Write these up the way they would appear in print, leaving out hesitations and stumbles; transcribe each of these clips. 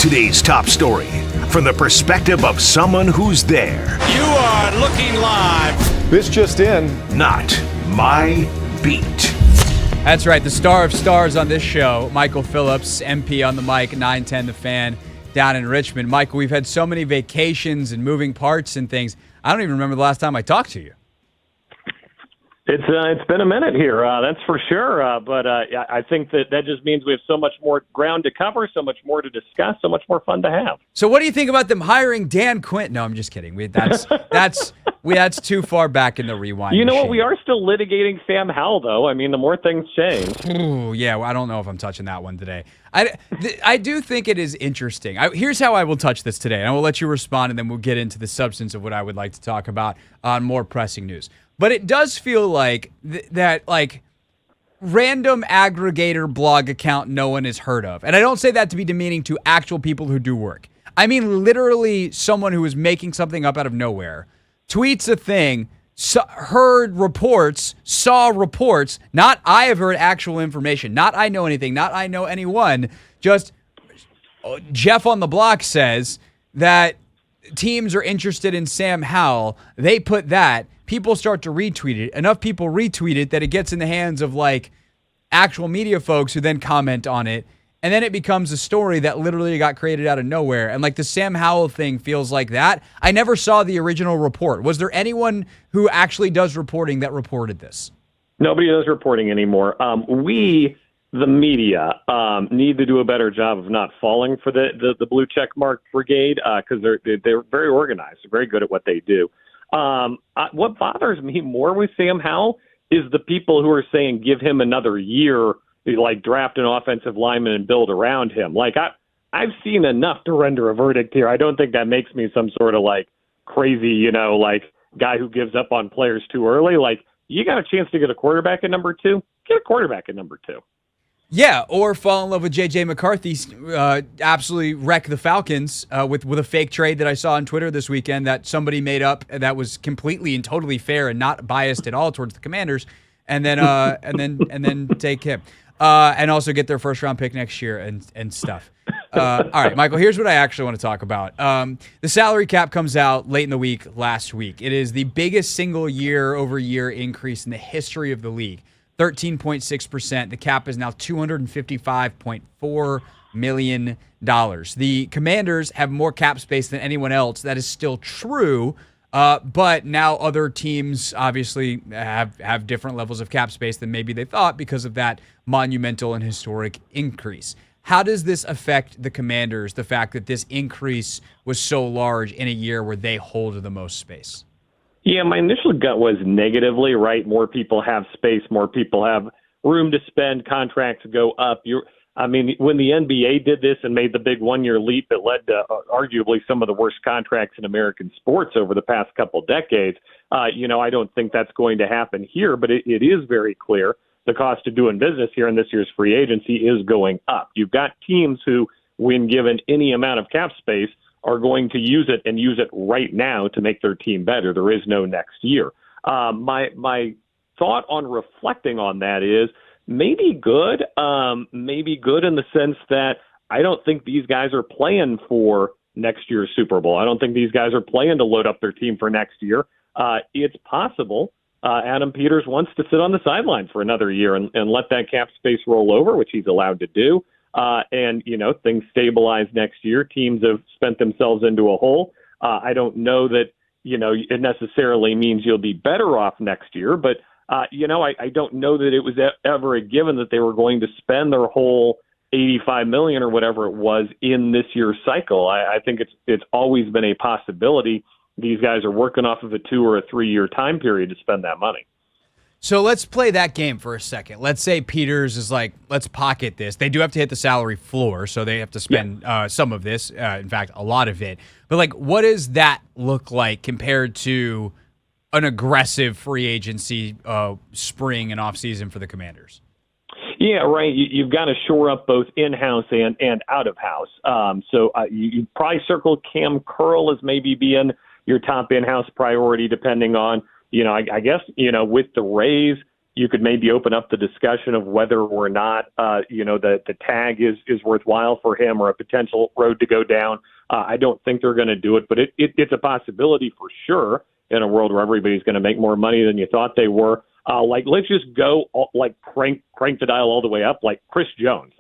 Today's top story from the perspective of someone who's there. You are looking live. This just in. Not my beat. That's right. The star of stars on this show, Michael Phillips, MP on the mic, 910 The Fan, down in Richmond. Michael, we've had so many vacations and moving parts and things. I don't even remember the last time I talked to you. It's been a minute here, that's for sure. But I think that just means we have so much more ground to cover, so much more to discuss, so much more fun to have. So what do you think about them hiring Dan Quinn? No, I'm just kidding. That's too far back in the rewind. You know machine. what? We are still litigating Sam Howell, though. I mean, the more things change. Ooh, yeah, well, I don't know if I'm touching that one today. I do think it is interesting. Here's how I will touch this today, and I will let you respond, and then we'll get into the substance of what I would like to talk about on more pressing news. But it does feel like that random aggregator blog account no one has heard of. And I don't say that to be demeaning to actual people who do work. I mean literally someone who is making something up out of nowhere, tweets a thing, heard reports, saw reports, not I have heard actual information, not I know anything, not I know anyone, just Jeff on the block says that teams are interested in Sam Howell. They put that. People start to retweet it. Enough people retweet it that it gets in the hands of actual media folks who then comment on it. And then it becomes a story that literally got created out of nowhere. And the Sam Howell thing feels like that. I never saw the original report. Was there anyone who actually does reporting that reported this? Nobody does reporting anymore. We, the media, need to do a better job of not falling for the blue check mark brigade because they're very organized. They're very good at what they do. What bothers me more with Sam Howell is the people who are saying give him another year, draft an offensive lineman and build around him. I've seen enough to render a verdict here. I don't think that makes me some sort of crazy, guy who gives up on players too early. You got a chance to get a quarterback at number 2, get a quarterback at number 2. Yeah, or fall in love with J.J. McCarthy, absolutely wreck the Falcons with a fake trade that I saw on Twitter this weekend that somebody made up that was completely and totally fair and not biased at all towards the Commanders, and then and then take him, and also get their first round pick next year and stuff. All right, Michael, here's what I actually want to talk about. The salary cap comes out late in the week last week. It is the biggest single year-over-year increase in the history of the league. 13.6%. The cap is now $255.4 million. The Commanders have more cap space than anyone else. That is still true, but now other teams obviously have different levels of cap space than maybe they thought because of that monumental and historic increase. How does this affect the Commanders, the fact that this increase was so large in a year where they hold the most space? Yeah, my initial gut was negatively, right? More people have space, more people have room to spend, contracts go up. When the NBA did this and made the big one-year leap, it led to arguably some of the worst contracts in American sports over the past couple decades. I don't think that's going to happen here, but it is very clear the cost of doing business here in this year's free agency is going up. You've got teams who, when given any amount of cap space, are going to use it and use it right now to make their team better. There is no next year. My thought on reflecting on that is maybe good in the sense that I don't think these guys are playing for next year's Super Bowl. I don't think these guys are playing to load up their team for next year. It's possible Adam Peters wants to sit on the sidelines for another year and let that cap space roll over, which he's allowed to do. Things stabilize next year. Teams have spent themselves into a hole. I don't know that, it necessarily means you'll be better off next year, but, I don't know that it was ever a given that they were going to spend their whole $85 million or whatever it was in this year's cycle. I think it's always been a possibility. These guys are working off of a 2 or a 3 year time period to spend that money. So let's play that game for a second. Let's say Peters is let's pocket this. They do have to hit the salary floor, so they have to spend some of this, in fact, a lot of it. But, what does that look like compared to an aggressive free agency spring and offseason for the Commanders? Yeah, right. You've got to shore up both in-house and out-of-house. So you probably circle Cam Curl as maybe being your top in-house priority, depending on, I guess, with the Rays, You could maybe open up the discussion of whether or not, the tag is worthwhile for him or a potential road to go down. I don't think they're going to do it, but it's a possibility for sure in a world where everybody's going to make more money than you thought they were. Let's just go crank the dial all the way up, like Chris Jones.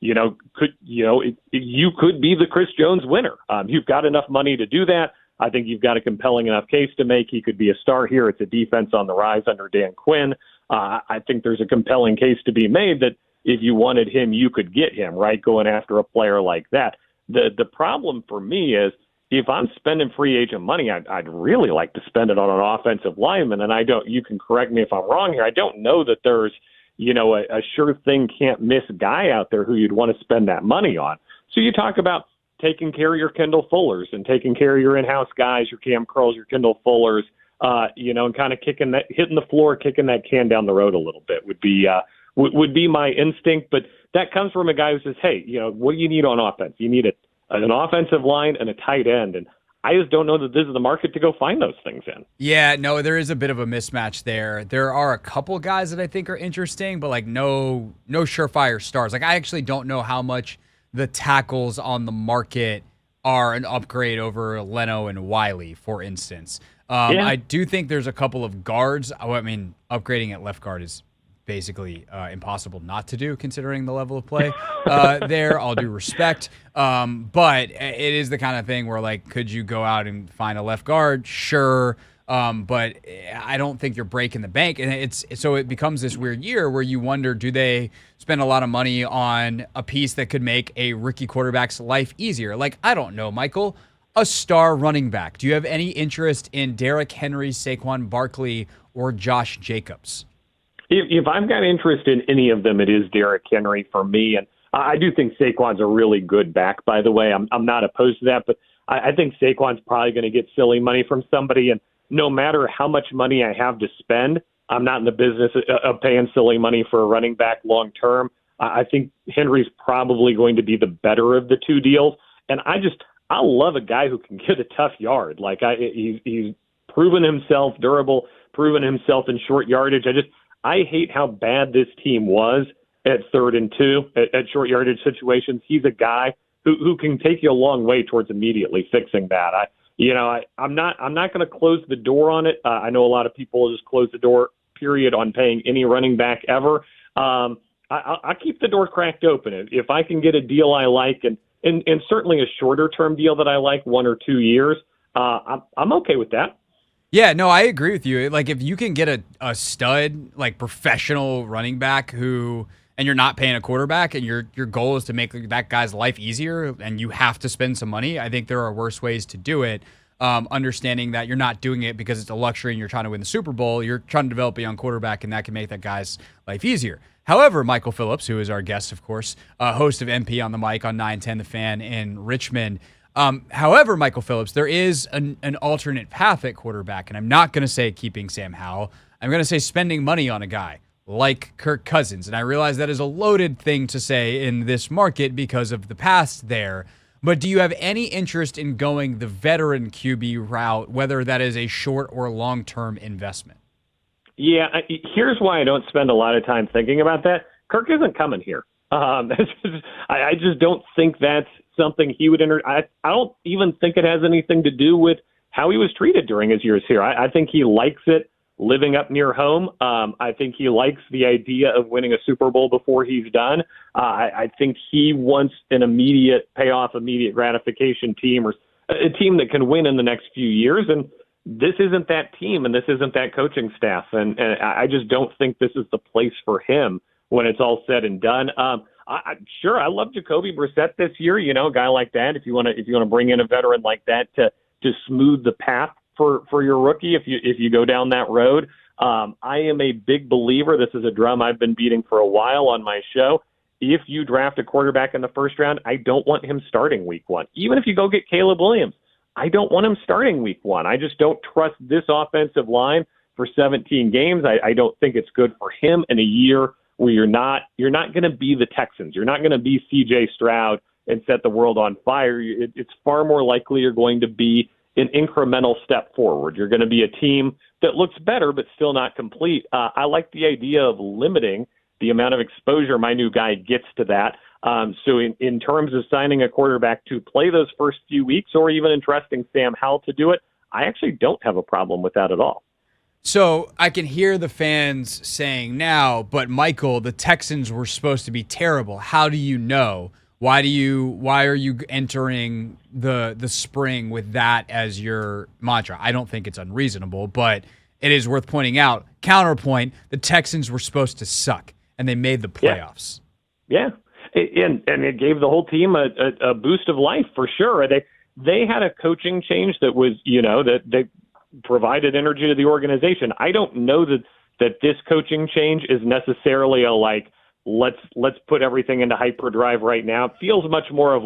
You could be the Chris Jones winner. You've got enough money to do that. I think you've got a compelling enough case to make. He could be a star here. It's a defense on the rise under Dan Quinn. I think there's a compelling case to be made that if you wanted him, you could get him, right, going after a player like that. The problem for me is if I'm spending free agent money, I'd really like to spend it on an offensive lineman, and you can correct me if I'm wrong here. I don't know that there's a sure thing can't miss guy out there who you'd want to spend that money on. So you talk about taking care of your Kendall Fullers and taking care of your in-house guys, your Cam Curls, your Kendall Fullers, and kind of hitting the floor, kicking that can down the road a little bit would be my instinct. But that comes from a guy who says, hey, what do you need on offense? You need an offensive line and a tight end. And I just don't know that this is the market to go find those things in. Yeah, no, there is a bit of a mismatch there. There are a couple guys that I think are interesting, but no surefire stars. I actually don't know how much the tackles on the market are an upgrade over Leno and Wiley, for instance. I do think there's a couple of guards. Upgrading at left guard is basically impossible not to do, considering the level of play there. All due respect. But it is the kind of thing where, could you go out and find a left guard? Sure. But I don't think you're breaking the bank. And it becomes this weird year where you wonder, do they spend a lot of money on a piece that could make a rookie quarterback's life easier? I don't know, Michael, a star running back. Do you have any interest in Derrick Henry, Saquon Barkley, or Josh Jacobs? If I've got interest in any of them, it is Derrick Henry for me. And I do think Saquon's a really good back, by the way. I'm not opposed to that, but I think Saquon's probably going to get silly money from somebody. And no matter how much money I have to spend, I'm not in the business of paying silly money for a running back long term. I think Henry's probably going to be the better of the two deals. And I love a guy who can get a tough yard. He's proven himself durable, proven himself in short yardage. I hate how bad this team was at 3rd and 2 at short yardage situations. He's a guy who can take you a long way towards immediately fixing that. I'm not going to close the door on it. I know a lot of people just close the door, period, on paying any running back ever. I keep the door cracked open. If I can get a deal I like, and certainly a shorter term deal that I like, 1 or 2 years, I'm okay with that. Yeah, no, I agree with you. If you can get a stud, professional running back and you're not paying a quarterback, and your goal is to make that guy's life easier, and you have to spend some money, I think there are worse ways to do it. Understanding that you're not doing it because it's a luxury and you're trying to win the Super Bowl. You're trying to develop a young quarterback, and that can make that guy's life easier. However, Michael Phillips, who is our guest, of course, host of MP on the Mic on 910 The Fan in Richmond. However, Michael Phillips, there is an alternate path at quarterback, and I'm not going to say keeping Sam Howell. I'm going to say spending money on a guy like Kirk Cousins. And I realize that is a loaded thing to say in this market because of the past there. But do you have any interest in going the veteran QB route, whether that is a short or long-term investment? Yeah, here's why I don't spend a lot of time thinking about that. Kirk isn't coming here. I just don't think that's something he would enter. I don't even think it has anything to do with how he was treated during his years here. I think he likes it living up near home. I think he likes the idea of winning a Super Bowl before he's done. I think he wants an immediate payoff, immediate gratification team, or a team that can win in the next few years. And this isn't that team, and this isn't that coaching staff. And I just don't think this is the place for him when it's all said and done. Sure, I love Jacoby Brissett this year. A guy like that. If you want to bring in a veteran like that to smooth the path for your rookie, if you go down that road, I am a big believer. This is a drum I've been beating for a while on my show. If you draft a quarterback in the first round, I don't want him starting week 1. Even if you go get Caleb Williams, I don't want him starting week 1. I just don't trust this offensive line for 17 games. I don't think it's good for him in a year where you're not going to be the Texans. You're not going to be C.J. Stroud and set the world on fire. It's far more likely you're going to be an incremental step forward. You're going to be a team that looks better but still not complete. I like the idea of limiting the amount of exposure my new guy gets to that. So in terms of signing a quarterback to play those first few weeks, or even entrusting Sam Howell to do it, I actually don't have a problem with that at all. So I can hear the fans saying now, but Michael, the Texans were supposed to be terrible. How do you know? Why are you entering the spring with that as your mantra? I don't think it's unreasonable, but it is worth pointing out. Counterpoint, the Texans were supposed to suck, and they made the playoffs. Yeah. And it gave the whole team a boost of life for sure. They had a coaching change that was, that they provided energy to the organization. I don't know that this coaching change is necessarily a let's put everything into hyperdrive right now. It feels much more of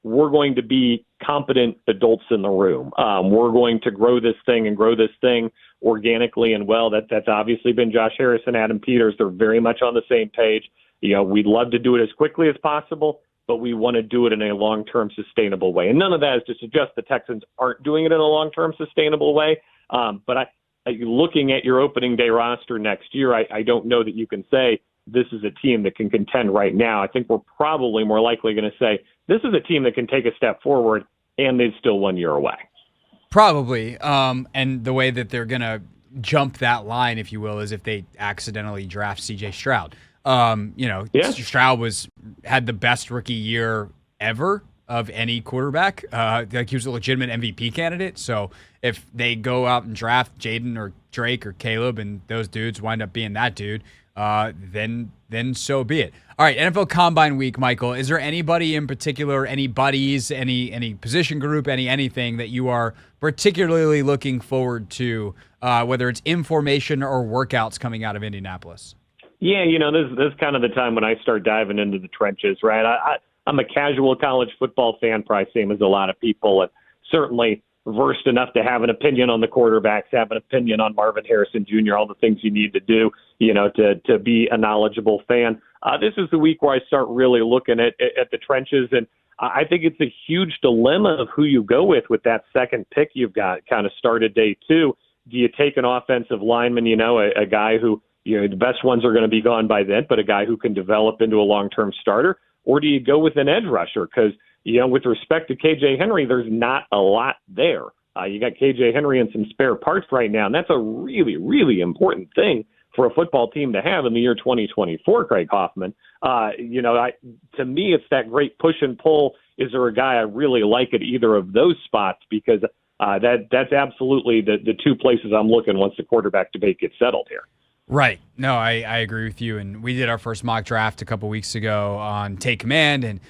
we're going to be competent adults in the room. We're going to grow this thing organically and well. That's obviously been Josh Harris and Adam Peters. They're very much on the same page. We'd love to do it as quickly as possible, but we want to do it in a long-term sustainable way. And none of that is to suggest the Texans aren't doing it in a long-term sustainable way. But looking at your opening day roster next year, I don't know that you can say this is a team that can contend right now. I think we're probably more likely going to say this is a team that can take a step forward, and they're still 1 year away. Probably. And the way that they're going to jump that line, if you will, is if they accidentally draft C.J. Stroud. Stroud had the best rookie year ever of any quarterback. He was a legitimate MVP candidate. So if they go out and draft Jaden or Drake or Caleb and those dudes wind up being that dude, then so be it. All right, NFL Combine Week, Michael. Is there anybody in particular, any buddies, any position group, anything that you are particularly looking forward to, whether it's in formation or workouts coming out of Indianapolis? Yeah, this is kind of the time when I start diving into the trenches, right? I'm a casual college football fan, probably same as a lot of people, and certainly versed enough to have an opinion on the quarterbacks, have an opinion on Marvin Harrison Jr., all the things you need to do, to be a knowledgeable fan. This is the week where I start really looking at the trenches, and I think it's a huge dilemma of who you go with that second pick you've got kind of started day two. Do you take an offensive lineman, a guy who, the best ones are going to be gone by then, but a guy who can develop into a long-term starter? Or do you go with an edge rusher? Because, with respect to KJ Henry, there's not a lot there. You got KJ Henry and some spare parts right now, and that's a really, really important thing for a football team to have in the year 2024, Craig Hoffman. To me, it's that great push and pull. Is there a guy I really like at either of those spots? Because that's absolutely the two places I'm looking once the quarterback debate gets settled here. Right. No, I agree with you. And we did our first mock draft a couple weeks ago on Take Command. And,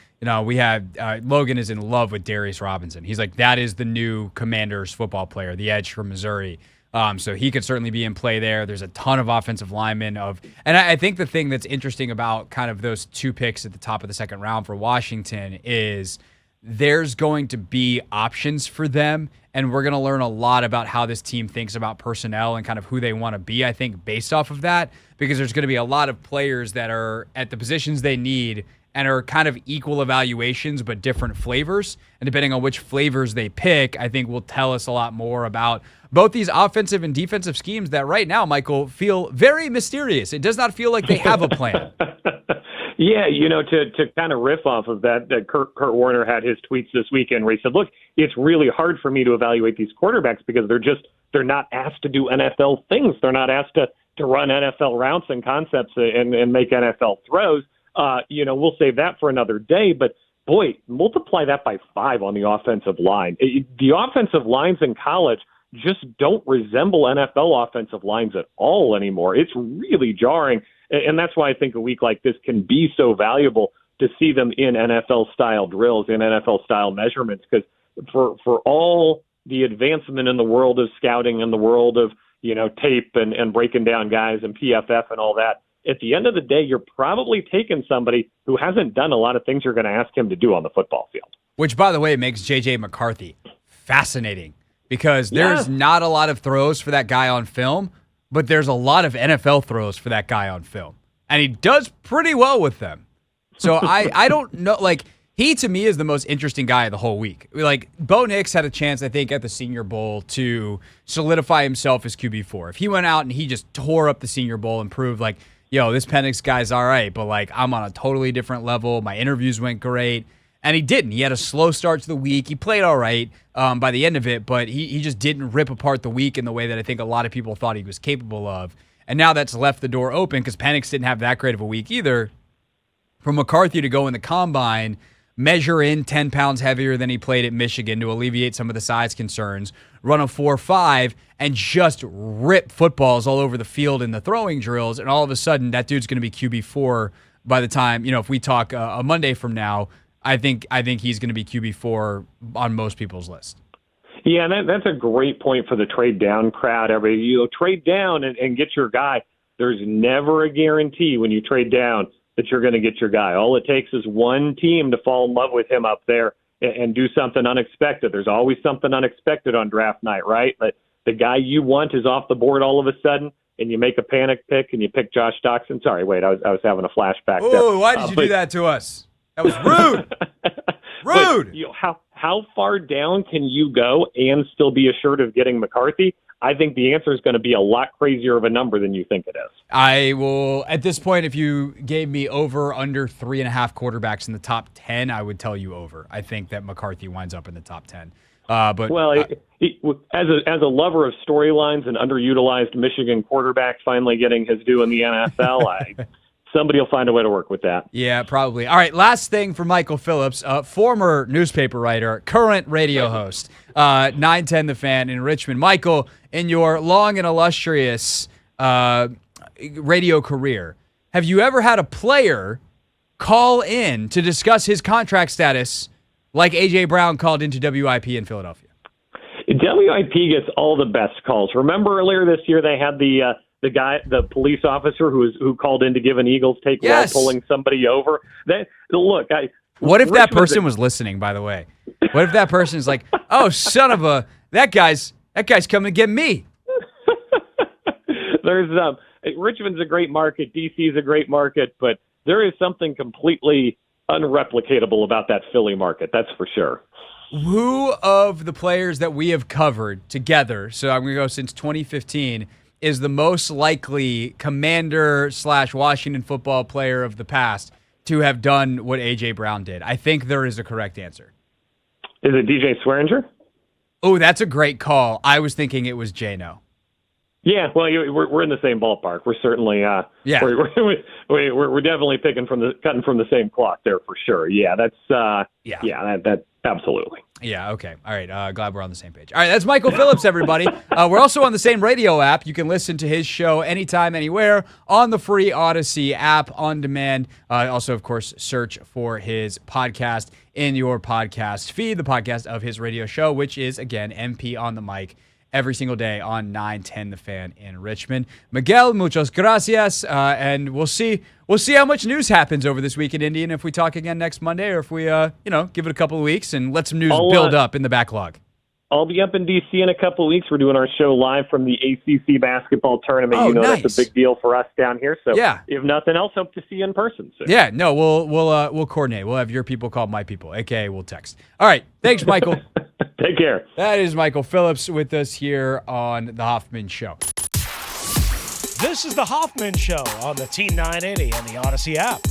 we had Logan is in love with Darius Robinson. He's like, that is the new Commanders football player, the edge from Missouri. So he could certainly be in play there. There's a ton of offensive linemen and I think the thing that's interesting about kind of those two picks at the top of the second round for Washington is there's going to be options for them, and we're going to learn a lot about how this team thinks about personnel and kind of who they want to be, I think, based off of that, because there's going to be a lot of players that are at the positions they need and are kind of equal evaluations but different flavors. And depending on which flavors they pick, I think will tell us a lot more about both these offensive and defensive schemes that right now, Michael, feel very mysterious. It does not feel like they have a plan. Yeah, to kind of riff off of that Kurt Warner had his tweets this weekend where he said, look, it's really hard for me to evaluate these quarterbacks because they're not asked to do NFL things. They're not asked to run NFL routes and concepts and make NFL throws. We'll save that for another day. But, boy, multiply that by 5 on the offensive line. The offensive lines in college just don't resemble NFL offensive lines at all anymore. It's really jarring. And that's why I think a week like this can be so valuable to see them in NFL-style drills, in NFL-style measurements, because for all the advancement in the world of scouting, in the world of, tape and breaking down guys and PFF and all that, at the end of the day, you're probably taking somebody who hasn't done a lot of things you're going to ask him to do on the football field. Which, by the way, makes J.J. McCarthy fascinating because there's not a lot of throws for that guy on film, but there's a lot of NFL throws for that guy on film. And he does pretty well with them. So I don't know, He, to me, is the most interesting guy of the whole week. Like, Bo Nix had a chance, I think, at the Senior Bowl to solidify himself as QB4. If he went out and he just tore up the Senior Bowl and proved, like, yo, this Penix guy's all right, but, like, I'm on a totally different level. My interviews went great. And he didn't. He had a slow start to the week. He played all right by the end of it, but he just didn't rip apart the week in the way that I think a lot of people thought he was capable of. And now that's left the door open because Penix didn't have that great of a week either. For McCarthy to go in the combine, measure in 10 pounds heavier than he played at Michigan to alleviate some of the size concerns, run a 4.5, and just rip footballs all over the field in the throwing drills, and all of a sudden that dude's going to be QB4 by the time, if we talk a Monday from now, I think he's going to be QB4 on most people's list. Yeah, that's a great point for the trade down crowd. Everybody, trade down and get your guy. There's never a guarantee when you trade down that you're going to get your guy. All it takes is one team to fall in love with him up there and do something unexpected. There's always something unexpected on draft night, right? But the guy you want is off the board all of a sudden, and you make a panic pick and you pick Josh Doxson. Sorry, wait, I was having a flashback. Oh, why did you do that to us? That was rude. Rude. But, how far down can you go and still be assured of getting McCarthy? I think the answer is going to be a lot crazier of a number than you think it is. I will, at this point, if you gave me over, under 3.5 quarterbacks in the top 10, I would tell you over. I think that McCarthy winds up in the top 10. As a lover of storylines and underutilized Michigan quarterback finally getting his due in the NFL, somebody will find a way to work with that. Yeah, probably. All right, last thing for Michael Phillips, former newspaper writer, current radio host, 910 The Fan in Richmond. Michael, in your long and illustrious radio career, have you ever had a player call in to discuss his contract status like A.J. Brown called into WIP in Philadelphia? WIP gets all the best calls. Remember earlier this year they had the police officer who called in to give an Eagles take while pulling somebody over. What if that person was listening, by the way? What if that person is like, oh, son of a, that guy's coming to get me? There's Richmond's a great market, DC's a great market, but there is something completely unreplicatable about that Philly market, that's for sure. Who of the players that we have covered together, so I'm going to go since 2015, is the most likely Commander/Washington football player of the past to have done what A.J. Brown did? I think there is a correct answer. Is it DJ Swearinger? Oh, that's a great call. I was thinking it was J-No. Yeah, well, we're in the same ballpark. We're certainly, we're definitely cutting from the same cloth there for sure. Yeah, that's, that absolutely. Yeah, okay. All right, glad we're on the same page. All right, that's Michael Phillips, everybody. We're also on the same radio app. You can listen to his show anytime, anywhere on the free Odyssey app on demand. Also, of course, search for his podcast in your podcast feed, the podcast of his radio show, which is, again, MP on the Mic, every single day on 910 The Fan in Richmond. Miguel, muchas gracias, and we'll see how much news happens over this week in Indy, and if we talk again next Monday, or if we give it a couple of weeks and let some news build up in the backlog. I'll be up in D.C. in a couple of weeks. We're doing our show live from the ACC basketball tournament. Oh, nice. That's a big deal for us down here. So if nothing else, hope to see you in person soon. Yeah, no, we'll coordinate. We'll have your people call my people, a.k.a. we'll text. All right, thanks, Michael. Take care. That is Michael Phillips with us here on The Hoffman Show. This is The Hoffman Show on the Team 980 and the Odyssey app.